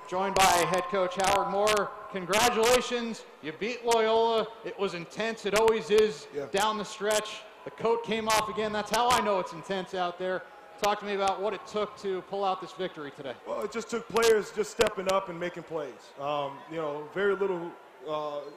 joined by head coach Howard Moore. Congratulations, you beat Loyola. It was intense, it always is down the stretch. The coat came off again. That's how I know it's intense out there. Talk to me about what it took to pull out this victory today. Well, it just took players just stepping up and making plays. You know, very little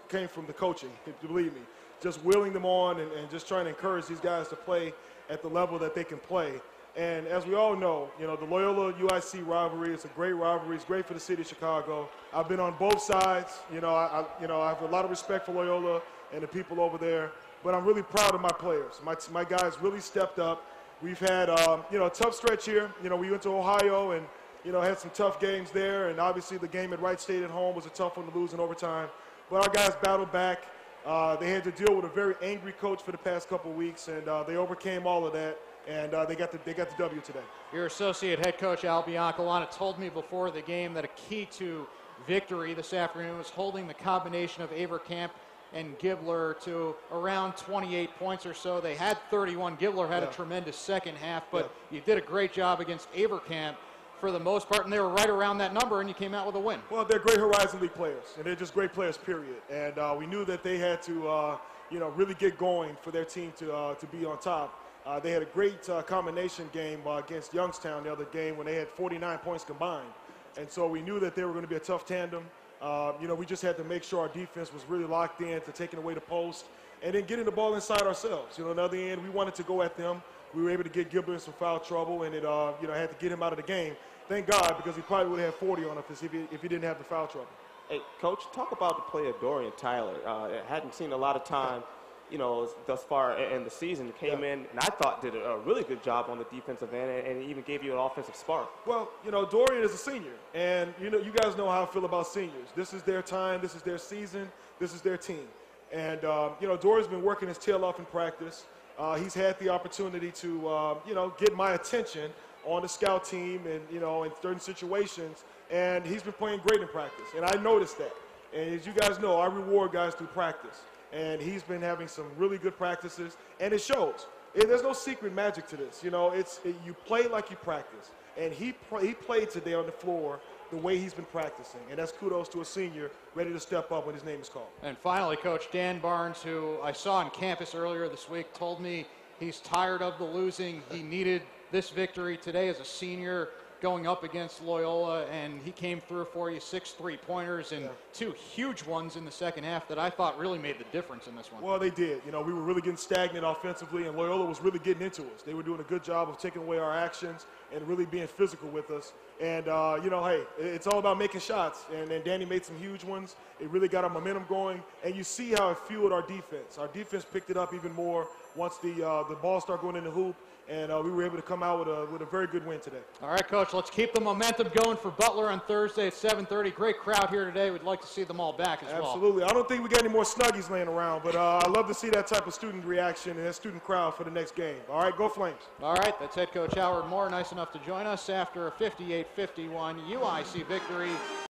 came from the coaching, believe me. Just willing them on and just trying to encourage these guys to play at the level that they can play. And as we all know, you know, the Loyola UIC rivalry is a great rivalry. It's great for the city of Chicago. I've been on both sides. I have a lot of respect for Loyola and the people over there. But I'm really proud of my players. My guys really stepped up. We've had, a tough stretch here. You know, we went to Ohio and, had some tough games there. And obviously the game at Wright State at home was a tough one to lose in overtime. But our guys battled back. They had to deal with a very angry coach for the past couple of weeks, and they overcame all of that. And they got the W today. Your associate head coach, Al Biancalana, told me before the game that a key to victory this afternoon was holding the combination of Avercamp and Gibler to around 28 points or so. They had 31. Gibler had a tremendous second half, but you did a great job against Avercamp for the most part, and they were right around that number, and you came out with a win. Well, they're great Horizon League players, and they're just great players, period. And we knew that they had to, really get going for their team to be on top. They had a great combination game against Youngstown the other game when they had 49 points combined. And so we knew that they were going to be a tough tandem. We just had to make sure our defense was really locked in to taking away the post and then getting the ball inside ourselves. On the other end, we wanted to go at them. We were able to get Gibler in some foul trouble, and it, had to get him out of the game. Thank God, because he probably would have had 40 on us if he didn't have the foul trouble. Hey, Coach, talk about the play of Dorian Tyler. Hadn't seen a lot of time, thus far in the season. Came in, and I thought did a really good job on the defensive end, and even gave you an offensive spark. Well, Dorian is a senior, and you guys know how I feel about seniors. This is their time, this is their season, this is their team. And, Dorian's been working his tail off in practice. He's had the opportunity to, get my attention on the scout team and, in certain situations, and he's been playing great in practice, and I noticed that. And as you guys know, I reward guys through practice, and he's been having some really good practices, and it shows. There's no secret magic to this. You play like you practice, and he played today on the floor the way he's been practicing, and that's kudos to a senior ready to step up when his name is called. And finally, Coach Dan Barnes, who I saw on campus earlier this week, told me he's tired of the losing. He needed this victory today as a senior going up against Loyola, and he came through for you, 6 3-pointers and 2 huge ones in the second half that I thought really made the difference in this one. Well, they did. We were really getting stagnant offensively, and Loyola was really getting into us. They were doing a good job of taking away our actions and really being physical with us. And, hey, it's all about making shots, and Danny made some huge ones. It really got our momentum going, and you see how it fueled our defense. Our defense picked it up even more once the ball started going in the hoop, and we were able to come out with a very good win today. All right, Coach, let's keep the momentum going for Butler on Thursday at 7:30. Great crowd here today. We'd like to see them all back as well. Absolutely. I don't think we got any more Snuggies laying around, but I love to see that type of student reaction and that student crowd for the next game. All right, go Flames. All right, that's head coach Howard Moore, nice enough to join us after a 58-51 UIC victory